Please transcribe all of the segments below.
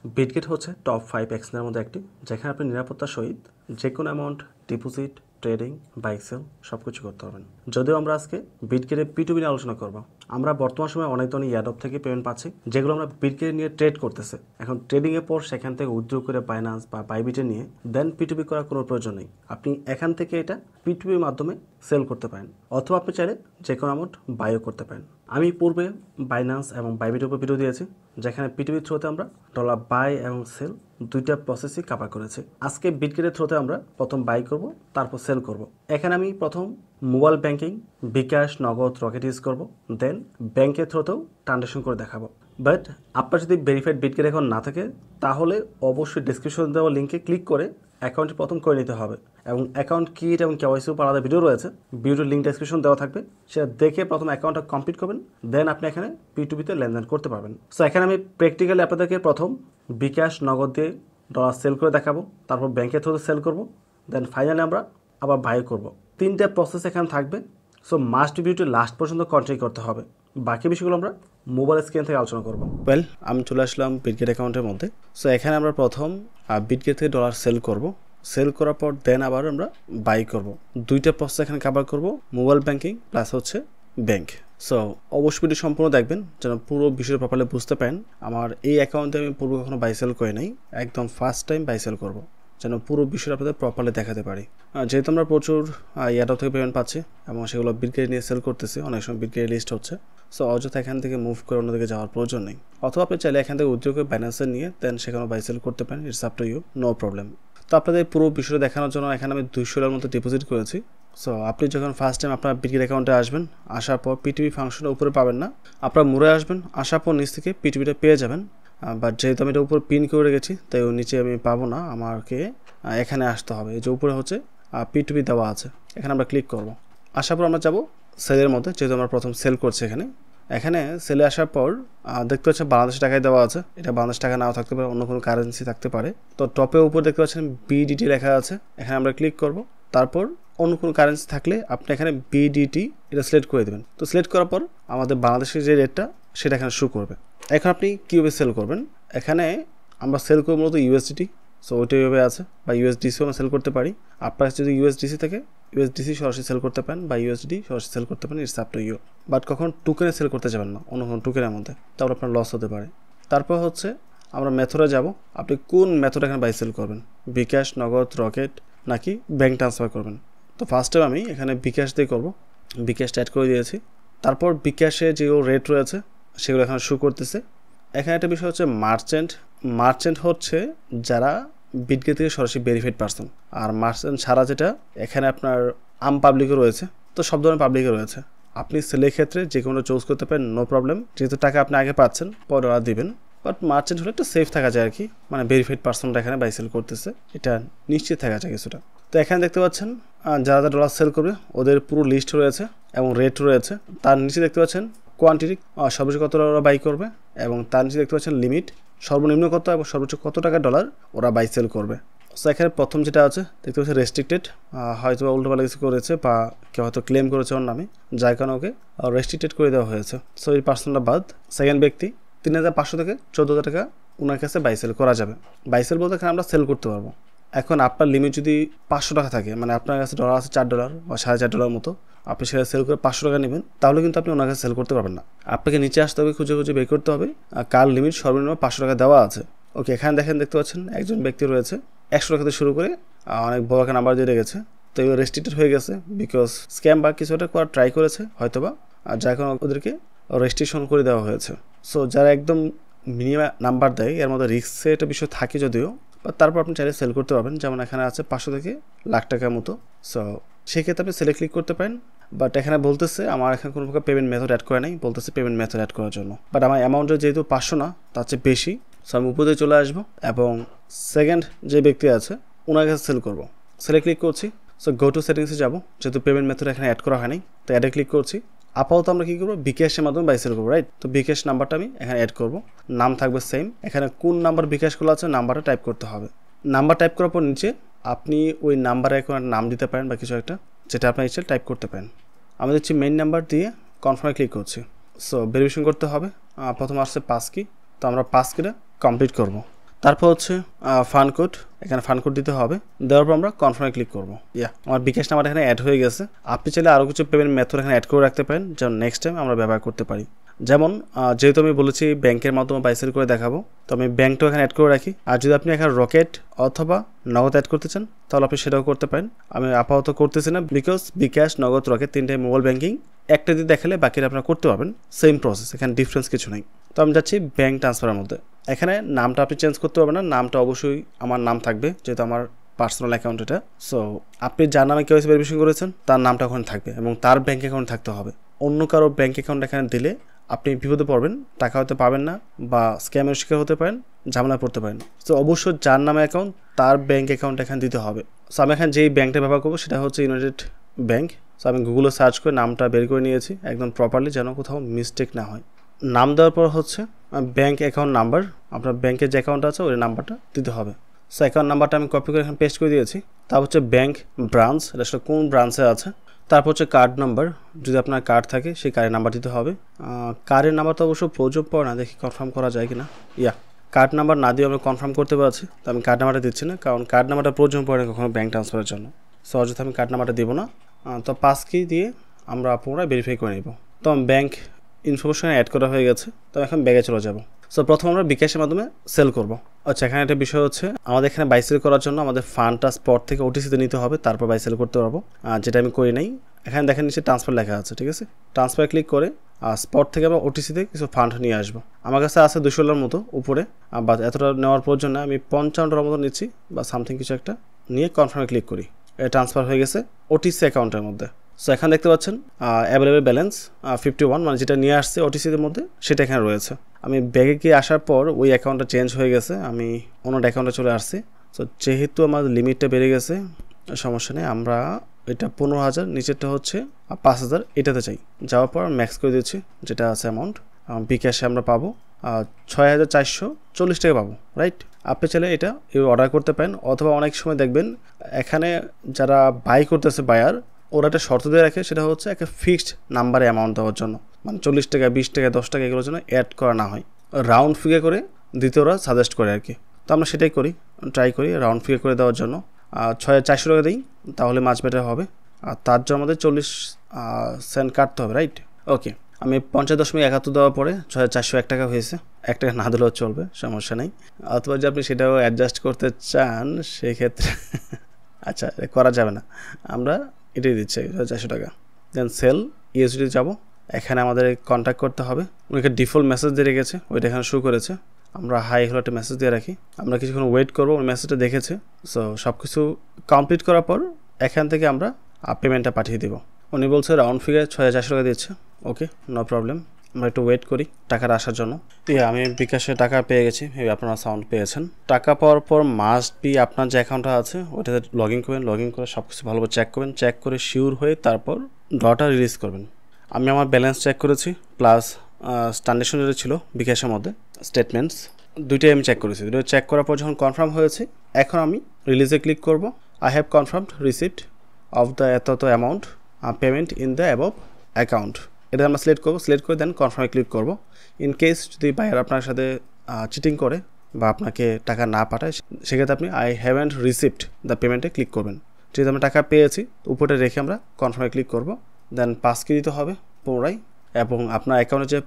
Bitget হচ্ছে top 5 এক্সচেঞ্জের মধ্যে একটি, যেখানে আপনি নিরাপত্তার সহিত যে কোনো amount deposit, trading, buy sell সব কিছু করতে পারবেন। যদিও আমরা আজকে বিটগেটের P2P নিয়ে আলোচনা করব। আমরা বর্তমান সময়ে অনেক ধরনের অ্যাডপ থেকে পেমেন্ট পাচ্ছি, যেগুলো আমরা বিটগেট নিয়ে ট্রেড করতেছে। এখন ট্রেডিংয়ের পর সেখান থেকে উইথড্র করে বাইন্যান্স বা বাইবিটে নিয়ে দেন P2P করার কোনো প্রয়োজন নেই। আপনি এখান থেকে এটা P2P মাধ্যমে সেল করতে পারেন, অথবা আপনি চাইলে যে কোনো অ্যামাউন্ট বাইও করতে পারেন। আমি পূর্বে বাইন্যান্স এবং বাইবিটের উপর ভিডিও দিয়েছি, যেখানে P2P থ্রুতে আমরা ডলার বাই এবং সেল দুইটা প্রসেসই কাভার করেছি। আজকে বিটগেটের থ্রুতে আমরা প্রথম বাই করব, তারপর সেল করব। এখানে আমি প্রথম মোবাইল ব্যাংকিং, বিকাশ, নগদ, রকেট ইউজ করব, দেন ব্যাংকের থ্রুতেও ট্রানজাকশন করে দেখাবো। বাট আপনার যদি ভেরিফাইড বিটগেট এখন না থাকে, তাহলে অবশ্যই ডিসক্রিপশন দেওয়া লিঙ্কে ক্লিক করে অ্যাকাউন্টটি প্রথম করে নিতে হবে। এবং অ্যাকাউন্ট কিট এবং কেওয়াইসি উপর আলাদা ভিডিও রয়েছে, ভিডিওর লিঙ্ক ডেসক্রিপশন দেওয়া থাকবে, সেটা দেখে প্রথম অ্যাকাউন্টটা কমপ্লিট করবেন, দেন আপনি এখানে P2P-তে লেনদেন করতে পারবেন। সো এখানে আমি প্র্যাকটিক্যালি আপনাদেরকে প্রথম বিকাশ, নগদ দিয়ে ডলার সেল করে দেখাবো, তারপর ব্যাংকের থ্রুতে সেল করব, দেন ফাইনালি আমরা আবার বাই করব। তিনটা প্রসেস এখানে থাকবে। সো মাস্ট ভিডিওটি লাস্ট পর্যন্ত কন্টিনিউ করতে হবে। বাকি বিষয়গুলো আমরা মোবাইল স্ক্রিন থেকে আলোচনা করব। ওয়েল, আমি চলে আসলাম বিটগেট অ্যাকাউন্টের মধ্যে। সো এখানে আমরা প্রথম বিটগেট থেকে ডলার সেল করব, সেল করার পর দেন আবার আমরা বাই করব। দুইটা প্রসেস এখানে কভার করব, মোবাইল ব্যাংকিং প্লাস হচ্ছে ব্যাংক। সো অবশ্যই ভিডিও সম্পূর্ণ দেখবেন যেন পুরো বিষয় প্রপারলি বুঝতে পারেন। আমার এই অ্যাকাউন্টে আমি পূর্বে কখনো বাই সেল করে নাই, একদম ফার্স্ট টাইম বাই সেল করব, যেন পুরো বিষয়টা আপনাদের প্রপারলি দেখাতে পারি। যেহেতু আমরা প্রচুর ইয়াডাও থেকে পেমেন্ট পাচ্ছি এবং সেগুলো বিটগেট নিয়ে সেল করতেছি, অনেক সময় বিটগেট লিস্ট হচ্ছে। সো অযথা এখান থেকে মুভ করে অন্যদিকে যাওয়ার প্রয়োজন নেই। অথবা আপনি চাইলে এখান থেকে উদ্যোগ করে বাইন্যান্সে নিয়ে দেন সেখানে বাই সেল করতে পারেন, it's up to you, no problem. তো আপনাদের পুরো বিষয়টা দেখানোর জন্য এখানে আমি $200 মতো ডিপোজিট করেছি। সো আপনি যখন ফার্স্ট টাইম আপনার বিটগেট অ্যাকাউন্টে আসবেন, আসার পর P2P ফাংশনের উপরে পাবেন না, আপনার মোড়ে আসবেন, আসার পর নিচ থেকে P2P-টা পেয়ে যাবেন। বাট যেহেতু আমি এটা উপরে পিন করে রেখেছি, তাই ওর নিচে আমি পাবো না, আমাকে এখানে আসতে হবে। এই যে উপরে হচ্ছে P2P দেওয়া আছে, এখানে আমরা ক্লিক করব। আসার পর আমরা যাবো সেলের মধ্যে, যেহেতু আমরা প্রথম সেল করছি। এখানে সেলে আসার পর দেখতে পাচ্ছেন বাংলাদেশ টাকায় দেওয়া আছে। এটা বাংলাদেশ টাকা নাও থাকতে পারে, অন্য কোনো কারেন্সি থাকতে পারে। তো টপের উপর দেখতে পাচ্ছেন BDT লেখা আছে, এখানে আমরা ক্লিক করব। তারপর অন্য কোনো কারেন্সি থাকলে আপনি এখানে BDT এটা সিলেক্ট করে দেবেন। তো সিলেক্ট করার পর আমাদের বাংলাদেশের যে রেটটা সেটা এখানে শো করবে। এখন আপনি কীভাবে সেল করবেন, এখানে আমরা সেল করব মূলত USDT। সো ওইটা এইভাবে আছে, বা USDC আমরা সেল করতে পারি। আপনার কাছে যদি USDC থাকে USDC সরাসরি সেল করতে পারেন, বা USD সরাসরি সেল করতে পারেন, it's up to you. But কখন টোকেনে সেল করতে যাবেন না, অন্য কোনো টোকেনের মধ্যে, তারপর আপনার লস হতে পারে। তারপর হচ্ছে আমরা মেথডে যাব, আপনি কোন মেথড এখানে বাই সেল করবেন, বিকাশ, নগদ, রকেট নাকি ব্যাংক ট্রান্সফার করবেন। তো ফার্স্ট টাইম আমি এখানে বিকাশ দিয়ে করব, বিকাশটা অ্যাড করে দিয়েছি। তারপর বিকাশে যে রেট রয়েছে সেগুলো এখানে শো করতেছে। এখানে একটা বিষয় হচ্ছে মার্চেন্ট হচ্ছে যারা বিটগেট থেকে সরাসরি ভেরিফাইড পারসন। আর মার্চেন্ট ছাড়া যেটা এখানে আপনার পাবলিকও রয়েছে, তো সব ধরনের পাবলিকও রয়েছে। আপনি সেলের ক্ষেত্রে যে কোনো চুজ করতে পারেন, নো প্রবলেম, যেহেতু টাকা আপনি আগে পাচ্ছেন, পরে ওরা দিবেন। বাট মার্চেন্ট হলে একটু সেফ থাকা যায় আর কি, মানে ভেরিফাইড পারসনটা এখানে বাই সেল করতেছে, এটা নিশ্চিত থাকা যায় কিছুটা। তো এখানে দেখতে পাচ্ছেন যারা যারা ডলার সেল করবে ওদের পুরো লিস্ট রয়েছে এবং রেট রয়েছে। তার নিচে দেখতে পাচ্ছেন কোয়ান্টিটি, সর্বোচ্চ কত ওরা বাই করবে, এবং তার নিচে দেখতে পাচ্ছেন লিমিট, সর্বনিম্ন কত এবং সর্বোচ্চ কত টাকা ডলার ওরা বাই সেল করবে। সো এখানে প্রথম যেটা আছে দেখতে পাচ্ছি রেস্ট্রিক্টেড, হয়তো উল্টোপাল্টা কিছু করেছে বা কেউ হয়তো ক্লেম করেছে ওর নামে, যার কারণে ওকে রেস্ট্রিক্টেড করে দেওয়া হয়েছে। সো এই পার্সনটা বাদ। সেকেন্ড ব্যক্তি 3,500 থেকে 14,000 টাকা ওনার কাছে বাই সেল করা যাবে। বাই সেল বলতে এখানে আমরা সেল করতে পারবো। এখন আপনার লিমিট যদি 500 টাকা থাকে, মানে আপনার কাছে ডলার আছে $4 বা $4.5 মতো, আপনি সেটা সেল করে 500 টাকা নেবেন, তাহলে কিন্তু আপনি ওনার কাছে সেল করতে পারবেন না। আপনাকে নিচে আসতে হবে, খুঁজে বের করতে হবে কার লিমিট সর্বনিম্ন 500 টাকা দেওয়া আছে। ওকে, এখানে দেখতে পাচ্ছেন একজন ব্যক্তি রয়েছে 100 টাকা থেকে শুরু করে অনেক বড় একটা নাম্বার দিয়ে রেখেছে। তো এবার রেস্ট্রিক্টেড হয়ে গেছে বিকজ স্ক্যাম বা কিছু একটা করার ট্রাই করেছে হয়তোবা, আর যার কারণে ওদেরকে রেস্ট্রিকশন করে দেওয়া হয়েছে। সো যারা একদম মিনিমাম নাম্বার দেয়, এর মধ্যে রিস্কে একটা বিষয় থাকে যদিও, বা তারপর আপনি চাইলে সেল করতে পারবেন। যেমন এখানে আছে 500 থেকে লাখ টাকার মতো। সো সেক্ষেত্রে আপনি সেলে ক্লিক করতে পারেন। বাট এখানে বলতেছে আমার এখানে কোনো প্রকার পেমেন্ট মেথড অ্যাড করা নেই, বলতেছে পেমেন্ট মেথড অ্যাড করার জন্য। বাট আমার অ্যামাউন্টটা যেহেতু 500 না, তার চেয়ে বেশি, সো আমি উপরে চলে আসবো এবং সেকেন্ড যে ব্যক্তি আছে ওনার কাছে সেল করবো। সেলে ক্লিক করছি। সো গো টু সেটিংসে যাবো, যেহেতু পেমেন্ট মেথড এখানে অ্যাড করা হয়নি, তো অ্যাডে ক্লিক করছি। আপাতত আমরা কী করবো, বিকাশের মাধ্যমে বাই সেল করবো, রাইট? তো বিকাশ নাম্বারটা আমি এখানে অ্যাড করবো, নাম থাকবে সেম। এখানে কোন নাম্বার বিকাশ খোলা আছে নাম্বারটা টাইপ করতে হবে। নাম্বার টাইপ করার পর নিচে আপনি ওই নাম্বারে এখন নাম দিতে পারেন বা কিছু একটা, যেটা আপনার ইচ্ছে টাইপ করতে পারেন। আমি দিচ্ছি মেইন নাম্বার দিয়ে কনফার্মে ক্লিক করছি। সো ভেরিফিকেশন করতে হবে। প্রথম আসছে পাস কি, তো আমরা পাস কিটা কমপ্লিট করব। তারপর হচ্ছে ফান্ড কোড, এখানে ফান্ড কোড দিতে হবে। দেওয়ার পর আমরা কনফার্মে ক্লিক করবো। আমার বিকাশ নাম্বার এখানে অ্যাড হয়ে গেছে। আপনি চাইলে আরও কিছু পেমেন্ট মেথড এখানে অ্যাড করে রাখতে পারেন, যেমন নেক্সট টাইম আমরা ব্যবহার করতে পারি। যেমন যেহেতু আমি বলেছি ব্যাংকের মাধ্যমে বাই সেল করে দেখাবো, তো আমি ব্যাংকটাও এখানে অ্যাড করে রাখি। আর যদি আপনি এখানে রকেট অথবা নগদ অ্যাড করতে চান তাহলে আপনি সেটাও করতে পারেন। আমি আপাতত করতেছি না, বিকজ বিকাশ, নগদ, রকেট তিনটাই মোবাইল ব্যাংকিং। একটা দিয়ে দেখালে বাকিটা আপনারা করতে পারবেন, সেম প্রসেস, এখানে ডিফারেন্স কিছু নেই। তো আমি যাচ্ছি ব্যাংক ট্রান্সফারের মধ্যে। এখানে নামটা আপনি চেঞ্জ করতে পারবেন না, নামটা অবশ্যই আমার নাম থাকবে, যেহেতু আমার পার্সোনাল অ্যাকাউন্ট এটা। সো আপনি যার নামে কেওয়াইসি ভেরিফিকেশন করেছেন তার নামটা ওখানে থাকবে এবং তার ব্যাঙ্ক অ্যাকাউন্ট থাকতে হবে। অন্য কারো ব্যাঙ্ক অ্যাকাউন্ট এখানে দিলে আপনি বিপদে পড়বেন, টাকা হয়তো পাবেন না বা স্ক্যামের শিকার হতে পারেন, ঝামেলায় পড়তে পারেন। তো অবশ্যই যার নামে অ্যাকাউন্ট তার ব্যাঙ্ক অ্যাকাউন্ট এখানে দিতে হবে। সো আমি এখানে যেই ব্যাঙ্কটা ব্যবহার করবো সেটা হচ্ছে ইউনাইটেড ব্যাঙ্ক। সো আমি গুগলে সার্চ করে নামটা বের করে নিয়েছি একদম প্রপারলি, যেন কোথাও মিস্টেক না হয়। নাম দেওয়ার পর হচ্ছে ব্যাঙ্ক অ্যাকাউন্ট নাম্বার, আপনার ব্যাঙ্কের যে অ্যাকাউন্ট আছে ওই নাম্বারটা দিতে হবে। সো অ্যাকাউন্ট নাম্বারটা আমি কপি করে এখানে পেস্ট করে দিয়েছি। তারপর হচ্ছে ব্যাঙ্ক ব্রাঞ্চ, এটা আসলে কোন ব্রাঞ্চে আছে। তারপর হচ্ছে কার্ড নাম্বার, যদি আপনার কার্ড থাকে সেই কার্ডের নাম্বার দিতে হবে। কার্ডের নাম্বার তো অবশ্য প্রয়োজন পড়ে না, দেখি কনফার্ম করা যায় কি না। কার্ড নাম্বার না দিয়ে আমরা কনফার্ম করতে পারছি, তো আমি কার্ড নাম্বারটা দিচ্ছি না, কারণ কার্ড নাম্বারটা প্রয়োজন পড়ে না কখনো ব্যাঙ্ক ট্রান্সফারের জন্য। সো অযথা আমি কার্ড নাম্বারটা দিব না। তো পাস কি দিয়ে আমরা পুনরায় ভেরিফাই করে নেব। তো ব্যাঙ্ক ইনফরমেশন অ্যাড করা হয়ে গেছে, তো এখন ব্যাগে চলে যাব। সো প্রথম আমরা বিকাশের মাধ্যমে সেল করব। আচ্ছা, এখানে একটা বিষয় হচ্ছে আমাদের এখানে বাই সেল করার জন্য আমাদের ফান্ডটা স্পট থেকে ওটিসিতে নিতে হবে, তারপর বাই সেল করতে পারবো, যেটা আমি করি নাই। এখানে দেখেন নিচে ট্রান্সফার লেখা আছে, ঠিক আছে। ট্রান্সফার ক্লিক করে স্পট থেকে আমরা ওটিসিতে কিছু ফান্ড নিয়ে আসবো। আমার কাছে আছে $200 মতো উপরে, বা এতটা নেওয়ার প্রয়োজন না, আমি $55 মতো নিচ্ছি বা সামথিং কিছু একটা নিয়ে কনফার্মে ক্লিক করি। ট্রান্সফার হয়ে গেছে ওটিসি অ্যাকাউন্টের মধ্যে। সো এখানে দেখতে পাচ্ছেন অ্যাভেলেবেল ব্যালেন্স 51, মানে যেটা নিয়ে আসছে ওটিসির মধ্যে সেটা এখানে রয়েছে। আমি ব্যাগে গিয়ে আসার পর ওই অ্যাকাউন্টটা চেঞ্জ হয়ে গেছে, আমি অন্য অ্যাকাউন্টে চলে আসছি। সো যেহেতু আমার লিমিটটা বেড়ে গেছে, সমস্যা নেই, আমরা এটা 15,000, নিচেরটা হচ্ছে 5,000, এটাতে চাই। যাওয়ার পর ম্যাক্স করে দিচ্ছি যেটা আছে অ্যামাউন্ট। বিকাশে আমরা পাবো 6,440 টাকা পাবো, রাইট। আপনি চাইলে এটা অর্ডার করতে পারেন, অথবা অনেক সময় দেখবেন এখানে যারা বাই করতেছে বায়ার, ওরা একটা শর্ত দিয়ে রাখে, সেটা হচ্ছে একটা ফিক্সড নাম্বারে অ্যামাউন্ট দেওয়ার জন্য, মানে 40 টাকা, 20 টাকা, 10 টাকা এগুলোর জন্য অ্যাড করা না হয়, রাউন্ড ফিগার করে দিতে ওরা সাজেস্ট করে আর কি। তো আমরা সেটাই করি, ট্রাই করি রাউন্ড ফিগার করে দেওয়ার জন্য। 6,400 টাকা দিই, তাহলে মাছ বেটার হবে। আর তার জন্য আমাদের 40 সেন্ট কাটতে হবে, রাইট। ওকে, আমি 50.71 দেওয়ার পরে 6,401 টাকা হয়েছে। 1 টাকা না দিলেও চলবে, সমস্যা নেই। অথবা যদি আপনি সেটাও অ্যাডজাস্ট করতে চান সেক্ষেত্রে আচ্ছা, করা যাবে না, আমরা এটাই দিচ্ছি 400 টাকা। দেন সেল ইউএসডি যাব, এখানে আমাদের কন্ট্যাক্ট করতে হবে। ওইখানে ডিফল্ট মেসেজ দিয়ে রেখেছে, ওইটা এখানে শো করেছে। আমরা হাই হলো একটা মেসেজ দিয়ে রাখি, আমরা কিছুক্ষণ ওয়েট করবো, ওই মেসেজটা দেখেছে। সো সব কিছু কমপ্লিট করার পর এখান থেকে আমরা পেমেন্টটা পাঠিয়ে দেবো। উনি বলছে রাউন্ড ফিগার 6,400 টাকা দিচ্ছে। ওকে, নো প্রবলেম, আমরা একটু ওয়েট করি টাকাটা আসার জন্য। আমি বিকাশে টাকা পেয়ে গেছি, আপনারা সাউন্ড পেয়েছেন। টাকা পাওয়ার পর মাস্ট বি আপনার যে অ্যাকাউন্টটা আছে ওইটাতে লগ ইন করবেন, লগ ইন করে সব কিছু ভালোভাবে চেক করবেন, চেক করে শিওর হয়ে তারপর ডটা রিলিজ করবেন। আমি আমার ব্যালেন্স চেক করেছি, প্লাস ট্রানজ্যাকশন যেটা ছিল বিকাশের মধ্যে স্টেটমেন্টস, দুইটাই আমি চেক করেছি। দুটো চেক করার পর যখন কনফার্ম হয়েছে, এখন আমি রিলিজে ক্লিক করব। I have confirmed receipt of the এত amount payment in the above account, এটা আমরা সিলেক্ট করবো। সিলেক্ট করে দেন কনফার্মে ক্লিক করব। ইন কেস যদি বায়ার আপনার সাথে চিটিং করে বা আপনাকে টাকা না পাঠায়, সেক্ষেত্রে আপনি আই হ্যাভেন্ট রিসিপ্ট দ্য পেমেন্টে ক্লিক করবেন। যেহেতু আমরা টাকা পেয়েছি, উপরে রেখে আমরা কনফার্মে ক্লিক করব। দেন পাস কি দিতে হবে পুনরায়, এবং আপনার অ্যাকাউন্টে যে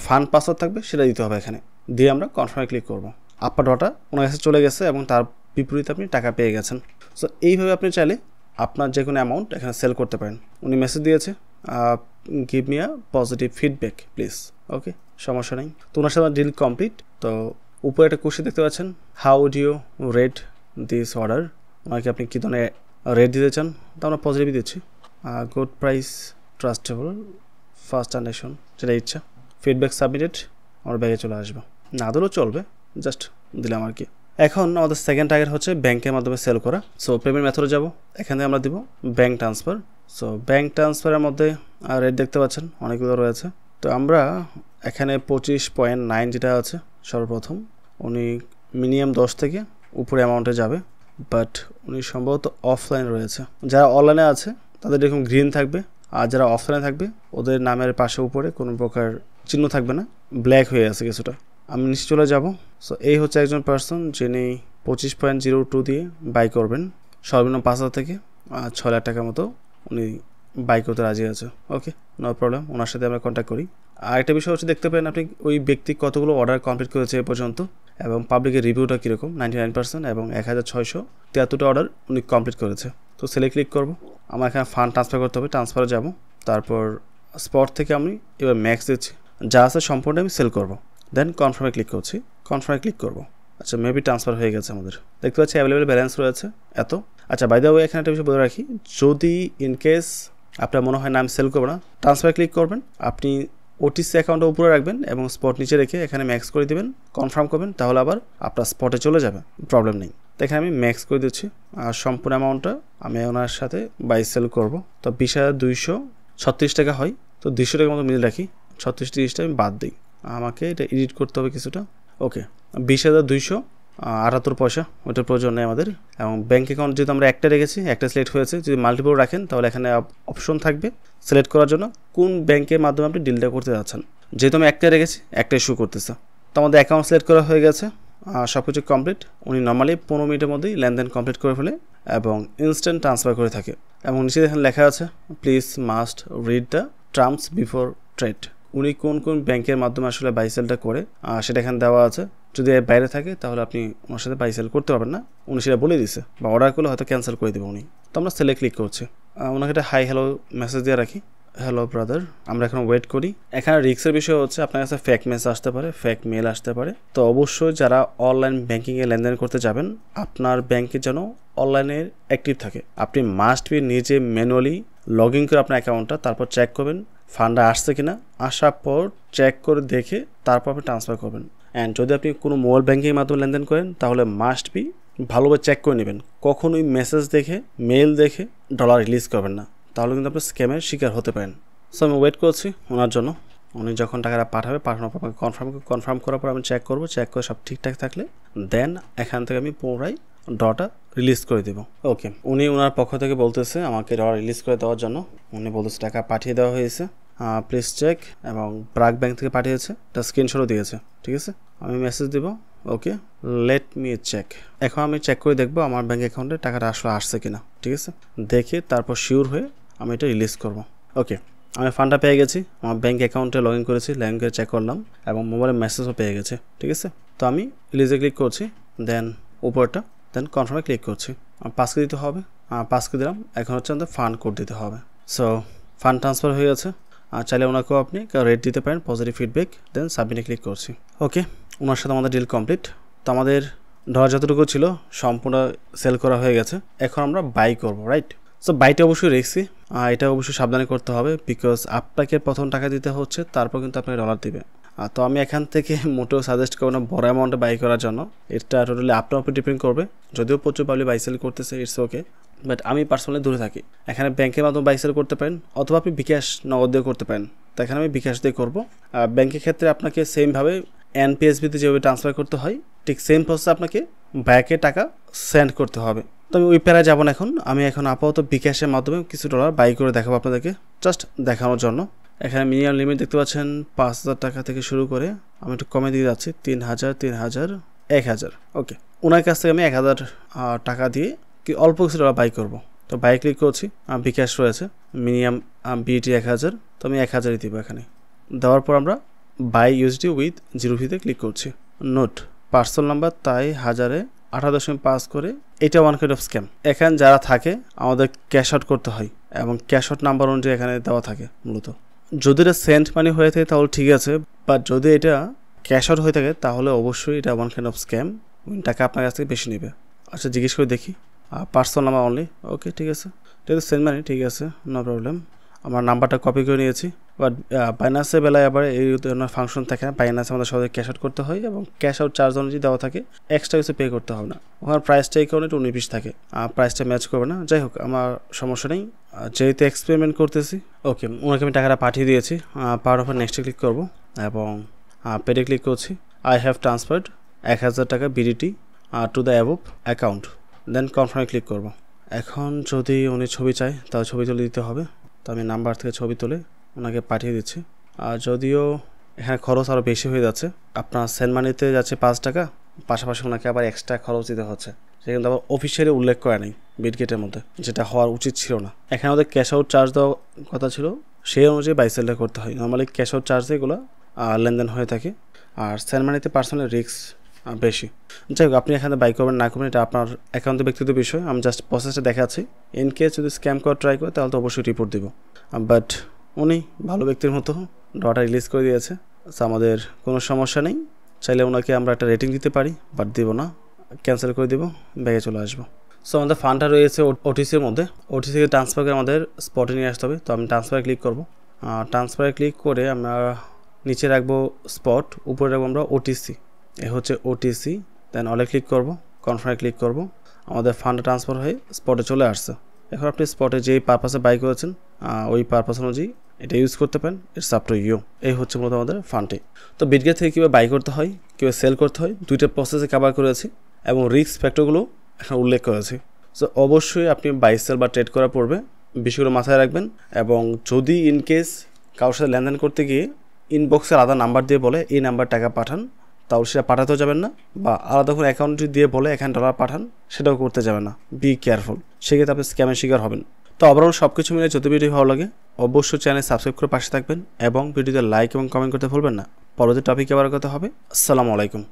ফান্ড পাসওয়ার্ড থাকবে সেটা দিতে হবে এখানে, দিয়ে আমরা কনফার্মে ক্লিক করব। আপনার ডটা ওনার কাছে চলে গেছে এবং তার বিপরীতে আপনি টাকা পেয়ে গেছেন। সো এইভাবে আপনি চাইলে আপনার যে কোনো অ্যামাউন্ট এখানে সেল করতে পারেন। উনি মেসেজ দিয়েছে, give me a positive feedback please. Okay, সমস্যা নেই। তো ওনার সাথে ডিল কমপ্লিট। তো উপরে একটা কোশ্চেন দেখতে পাচ্ছেন, how do you rate this order, ওনাকে আপনি কী ধরনের রেট দিতে চান, তো আমরা পজিটিভ দিচ্ছি। Good price, trustable, first transaction, যেটা ইচ্ছা। ফিডব্যাক সাবমিটেড, আমার ব্যাগে চলে আসবে, না দিলেও চলবে, জাস্ট দিলাম আর কি। এখন আমাদের সেকেন্ড টার্গেট হচ্ছে ব্যাংকের মাধ্যমে সেল করা। সো পেমেন্ট মেথডে যাব, এখান থেকে আমরা দিব ব্যাংক ট্রান্সফার। সো ব্যাংক ট্রান্সফারের মধ্যে রেট দেখতে পাচ্ছেন অনেকগুলো রয়েছে। তো আমরা এখানে 25.9 যেটা আছে সর্বপ্রথম, উনি মিনিমাম 10 থেকে উপরে অ্যামাউন্টে যাবে, বাট উনি সম্ভবত অফলাইন রয়েছে। যারা অনলাইনে আছে তাদের এরকম গ্রিন থাকবে, আর যারা অফলাইনে থাকবে ওদের নামের পাশে উপরে কোনো প্রকার চিহ্ন থাকবে না, ব্ল্যাক হয়ে আছে কিছুটা। আমি নিচে চলে যাব। সো এই হচ্ছে একজন পার্সন যিনি 25.02 দিয়ে বাই করবেন, সর্বনিম্ন 5,000 থেকে 6 লাখ টাকার মতো উনি বাই করতে রাজি আছে। ওকে, নো প্রবলেম, ওনার সাথে আমরা কন্ট্যাক্ট করি। আর একটা বিষয় হচ্ছে দেখতে পেন আপনি ওই ব্যক্তি কতগুলো অর্ডার কমপ্লিট করেছে এ পর্যন্ত এবং পাবলিকের রিভিউটা কীরকম 99% এবং 1673টা অর্ডার উনি কমপ্লিট করেছে। তো সেলে ক্লিক করব, আমার এখানে ফান্ড ট্রান্সফার করতে হবে, ট্রান্সফারে যাব, তারপর স্পট থেকে আমি এবার ম্যাক্স দিচ্ছি, যা আছে সম্পূর্ণ আমি সেল করব। দেন কনফার্মে ক্লিক করছি, কনফার্মে ক্লিক করব। আচ্ছা, মেবি ট্রান্সফার হয়ে গেছে আমাদের, দেখতে পাচ্ছি অ্যাভেলেবেল ব্যালেন্স রয়েছে এত। আচ্ছা, বাই দ্য ওয়ে এখানে একটা বিষয় বলে রাখি, যদি ইনকেস আপনার মনে হয় না আমি সেল করবো না, ট্রান্সফার ক্লিক করবেন, আপনি ওটিসি অ্যাকাউন্টটা উপরে রাখবেন এবং স্পট নিচে রেখে এখানে ম্যাক্স করে দিবেন, কনফার্ম করবেন, তাহলে আবার আপনার স্পটে চলে যাবে, প্রবলেম নেই। তো এখানে আমি ম্যাক্স করে দিচ্ছি, আর সম্পূর্ণ অ্যামাউন্টটা আমি ওনার সাথে বাই সেল করব। তো 20,236 টাকা হয়, তো 200 টাকার মতো মিল রাখি, 36-30টা আমি বাদ দিই, আমাকে এটা এডিট করতে হবে কিছুটা। ওকে, 20,278 পয়সা, ওটার প্রয়োজন নেই আমাদের। এবং ব্যাঙ্ক অ্যাকাউন্ট যেহেতু আমরা একটা রেখেছি, একটা সিলেক্ট হয়েছে, যদি মাল্টিপল রাখেন তাহলে এখানে অপশন থাকবে সিলেক্ট করার জন্য কোন ব্যাংকের মাধ্যমে আপনি ডিলটা করতে যাচ্ছেন। যেহেতু আমি একটা রেখেছি, একটা ইস্যু করতেছে, তো আমাদের অ্যাকাউন্ট সিলেক্ট করা হয়ে গেছে, সব কিছু কমপ্লিট। উনি নর্মালি 15 মিনিটের মধ্যেই লেনদেন কমপ্লিট করে ফেলে এবং ইনস্ট্যান্ট ট্রান্সফার করে থাকে। এবং নিচে এখানে লেখা আছে please must read the terms before trade. উনি কোন কোন ব্যাংকের মাধ্যমে আসলে বাই সেলটা করে সেটা এখানে দেওয়া আছে। যদি এর বাইরে থাকে তাহলে আপনি ওনার সাথে বাই সেল করতে পারবেন না, উনি সেটা বলে দিছে, বা অর্ডার করলে হয়তো ক্যান্সেল করে দেবে উনি। তো আমরা সেলে ক্লিক করছি, ওনাকে একটা হাই হ্যালো মেসেজ দিয়ে রাখি, হ্যালো ব্রাদার। আমরা এখন ওয়েট করি। এখানে রিস্কের বিষয় হচ্ছে আপনার কাছে ফেক মেসেজ আসতে পারে, ফেক মেল আসতে পারে। তো অবশ্যই যারা অনলাইন ব্যাঙ্কিংয়ে লেনদেন করতে যাবেন, আপনার ব্যাংকে যেন অনলাইনে অ্যাক্টিভ থাকে। আপনি মাস্ট বি নিজে ম্যানুয়ালি লগ ইন করে আপনার অ্যাকাউন্টটা, তারপর চেক করবেন ফান্ডটা আসছে কিনা, আসার পর চেক করে দেখে তারপর আপনি ট্রান্সফার করবেন। অ্যান্ড যদি আপনি কোনো মোবাইল ব্যাঙ্কিংয়ের মাধ্যমে লেনদেন করেন তাহলে মাস্ট বি ভালোভাবে চেক করে নেবেন, কখনোই মেসেজ দেখে মেল দেখে ডলার রিলিজ করবেন না, তাহলে কিন্তু আপনি স্ক্যামের শিকার হতে পারেন। সো আমি ওয়েট করছি ওনার জন্য, উনি যখন টাকাটা পাঠানোর পর আমাকে কনফার্ম করার পর আমি চেক করবো, চেক করে সব ঠিকঠাক থাকলে দেন এখান থেকে আমি পুনরায় ডলারটা রিলিজ করে দেবো। ওকে, উনি ওনার পক্ষ থেকে বলতেছে আমাকে ডলার রিলিজ করে দেওয়ার জন্য, উনি বলতেছে টাকা পাঠিয়ে দেওয়া হয়েছে, প্লিজ চেক, এবং ব্রাক ব্যাংক থেকে পাঠিয়েছে, একটা স্ক্রিনশটও দিয়েছে। ঠিক আছে, আমি মেসেজ দেবো, ওকে লেট মি চেক। এখন আমি চেক করে দেখবো আমার ব্যাঙ্ক অ্যাকাউন্টে টাকাটা আসলে আসছে কিনা। ঠিক আছে, দেখে তারপর শিওর হয়ে আমি এটা রিলিজ করব। ওকে, আমি ফান্ডটা পেয়ে গেছি, আমার ব্যাঙ্ক অ্যাকাউন্টে লগ ইন করেছি, লগ ইন করে চেক করলাম এবং মোবাইলে মেসেজও পেয়ে গেছে। ঠিক আছে, তো আমি রিলিজে ক্লিক করছি, দেন উপরটা, দেন কনফার্মে ক্লিক করছি। আমার 5 দিতে হবে, 5 দিলাম। এখন হচ্ছে আমাদের ফান্ড কোড দিতে হবে। সো ফান্ড ট্রান্সফার হয়ে গেছে। আর চাইলে ওনাকেও আপনি রেট দিতে পারেন, পজিটিভ ফিডব্যাক, দেন সাবমিটে ক্লিক করছি। ওকে, ওনার সাথে আমাদের ডিল কমপ্লিট। তো আমাদের ডলার যতটুকু ছিল সম্পূর্ণ সেল করা হয়ে গেছে, এখন আমরা বাই করব, রাইট? সো বাইটা অবশ্যই রিস্কি, এটা অবশ্যই সাবধানে করতে হবে, বিকজ আপনাকে প্রথম টাকা দিতে হচ্ছে, তারপর কিন্তু আপনাকে ডলার দিবে। তো আমি এখান থেকে মোটেও সাজেস্ট করবো না বড় অ্যামাউন্টে বাই করার জন্য, এটা টোটালি আপনার উপর ডিপেন্ড করবে। যদিও প্রচুর পাবলিক বাই সেল করতেছে, ইটস ওকে, বাট আমি পার্সোনালি দূরে থাকি। এখানে ব্যাংকের মাধ্যমে বাই সেল করতে পারেন, অথবা আপনি বিকাশ নগদ দিয়ে করতে পারেন। তো এখানে আমি বিকাশ দিয়ে করবো। ব্যাংকের ক্ষেত্রে আপনাকে সেমভাবে এনপিএসবিতে যেভাবে ট্রান্সফার করতে হয়, ঠিক সেম প্রসেস আপনাকে ব্যাংকে টাকা সেন্ড করতে হবে। তো আমি ওই প্যারায় যাবো না এখন, আমি এখন আপাতত বিকাশের মাধ্যমে কিছু ডলার বাই করে দেখাবো আপনাদেরকে, জাস্ট দেখানোর জন্য। এখানে মিনিমাম লিমিট দেখতে পাচ্ছেন 5,000 টাকা থেকে শুরু করে আমি একটু কমে দিয়ে যাচ্ছি, 3,000, 3,000, 1,000। ওকে, ওনার কাছ থেকে আমি 1,000 টাকা দিয়ে কি অল্প কিছু ডলার বাই করবো। তো বাই ক্লিক করছি, বিকাশ রয়েছে, মিনিমাম বিটি 1,000, তো আমি 1,000ই দিব এখানে। দেওয়ার পর আমরা বাই ইউএসডি উইথ 0 ফিতে ক্লিক করছি। নোট পার্সেল নাম্বার তাই 18.5 করে, এটা ওয়ান কাইন্ড অফ স্ক্যাম। এখানে যারা থাকে আমাদের ক্যাশ আউট করতে হয় এবং ক্যাশ আউট নাম্বার অনুযায়ী এখানে দেওয়া থাকে মূলত। যদি এটা সেন্ট মানি হয়ে থাকে তাহলে ঠিক আছে, বাট যদি এটা ক্যাশ আউট হয়ে থাকে তাহলে অবশ্যই এটা ওয়ান কাইন্ড অফ স্ক্যাম, টাকা আপনার কাছ থেকে বেশি নেবে। আচ্ছা, জিজ্ঞেস করে দেখি, পার্সেল নাম্বার অনলি, ওকে ঠিক আছে, যেহেতু সেন্ট মানি ঠিক আছে, নো প্রবলেম। আমার নাম্বারটা কপি করে নিয়েছি। বাট বাইনান্সের বেলায় আবার এই ধরনের ফাংশন থাকে না, বাইনান্সে আমাদের সহজে ক্যাশ আউট করতে হয় এবং ক্যাশ আউট চার্জ অনুযায়ী দেওয়া থাকে, এক্সট্রা কিছু পে করতে হবে না। ওখানে প্রাইসটা এই কারণে একটু 19 থাকে, প্রাইসটা ম্যাচ করবে না। যাই হোক, আমার সমস্যা নেই, যেহেতু এক্সপেরিমেন্ট করতেছি। ওকে, ওনাকে আমি টাকাটা পাঠিয়ে দিয়েছি, পাওয়ার ওপর নেক্সটে ক্লিক করবো এবং পেডে ক্লিক করছি। আই হ্যাভ ট্রান্সফার্ড 1,000 টাকা BDT to the above account, then কনফার্মে ক্লিক করব। এখন যদি উনি ছবি চায় তাহলে ছবি তুলে দিতে হবে, তো আমি নাম্বার থেকে ছবি তুলে ওনাকে পাঠিয়ে দিচ্ছি। আর যদিও এখানে খরচ আরও বেশি হয়ে যাচ্ছে। আপনার সেন্ড মানিতে যাচ্ছে 5 টাকা, পাশাপাশি ওনাকে আবার এক্সট্রা খরচ দিতে হচ্ছে, সেটা কিন্তু আবার অফিসিয়ালি উল্লেখ করে নেই বিটগেটের মধ্যে, যেটা হওয়ার উচিত ছিল না। এখানে ওদের ক্যাশ আউট চার্জ দেওয়ার কথা ছিল, সেই অনুযায়ী বাই সেলটা করতে হয়। নর্মালি ক্যাশ আউট চার্জ এগুলো লেনদেন হয়ে থাকে, আর সেন্ড মানিতে পার্সোনাল রিস্ক বেশি। যাই হোক, আপনি এখানে বাই করবেন না করবেন এটা আপনার একান্ত ব্যক্তিগত বিষয়। আমি জাস্ট প্রসেসটা দেখাচ্ছি। ইন কেস যদি স্ক্যাম করার ট্রাই করে তাহলে তো অবশ্যই রিপোর্ট দিব। বাট উনি ভালো ব্যক্তির মতো ডটা রিলিজ করে দিয়েছে, সো আমাদের কোনো সমস্যা নেই। চাইলে ওনাকে আমরা একটা রেটিং দিতে পারি, বাট দিব না, ক্যান্সেল করে দিব, ব্যাগে চলে আসবো। সো আমাদের ফান্ডটা রয়েছে ওটিসির মধ্যে। ওটিসিকে ট্রান্সফার করে আমাদের স্পটে নিয়ে আসতে হবে। তো আমি ট্রান্সফারে ক্লিক করব। ট্রান্সফারে ক্লিক করে আমরা নিচে রাখবো স্পট, উপরে রাখবো আমরা ওটিসি। এ হচ্ছে ওটিসি। দেন অলে ক্লিক করব, কনফার্মে ক্লিক করব। আমাদের ফান্ড ট্রান্সফার হয়ে স্পটে চলে আসছে। এখন আপনি স্পটে যেই পারপাসে বাই করেছেন ওই পারপাস অনুযায়ী এটা ইউজ করতে পারেন। It's up to you. এই হচ্ছে মূলত আমাদের ফান্ডে। তো বিটগেট থেকে কীভাবে বাই করতে হয়, কীভাবে সেল করতে হয়, দুইটা প্রসেসে কভার করেছি এবং রিস্ক ফ্যাক্টরগুলো এখানে উল্লেখ করেছি। সো অবশ্যই আপনি বাই সেল বা ট্রেড করার পূর্বে বিষয়গুলো মাথায় রাখবেন। এবং যদি ইনকেস কারোর সাথে লেনদেন করতে গিয়ে ইনবক্সের আলাদা নাম্বার দিয়ে বলে এই নাম্বার টাকা পাঠান, তাহলে সেটা পাঠাতেও যাবেন না। বা আলাদা করে অ্যাকাউন্ট দিয়ে বলে এখানে ডলার পাঠান, সেটাও করতে যাবেন না। বি কেয়ারফুল, সেক্ষেত্রে আপনি স্ক্যামের শিকার হবেন। তো ওভারঅল সব কিছু মিলে যদি ভিডিও ভালো লাগে অবশ্যই চ্যানেল সাবস্ক্রাইব করে পাশে থাকবেন এবং ভিডিওতে লাইক এবং কমেন্ট করতে ভুলবেন না। পরবর্তী টপিকে আবার কথা হবে। আসসালামু আলাইকুম।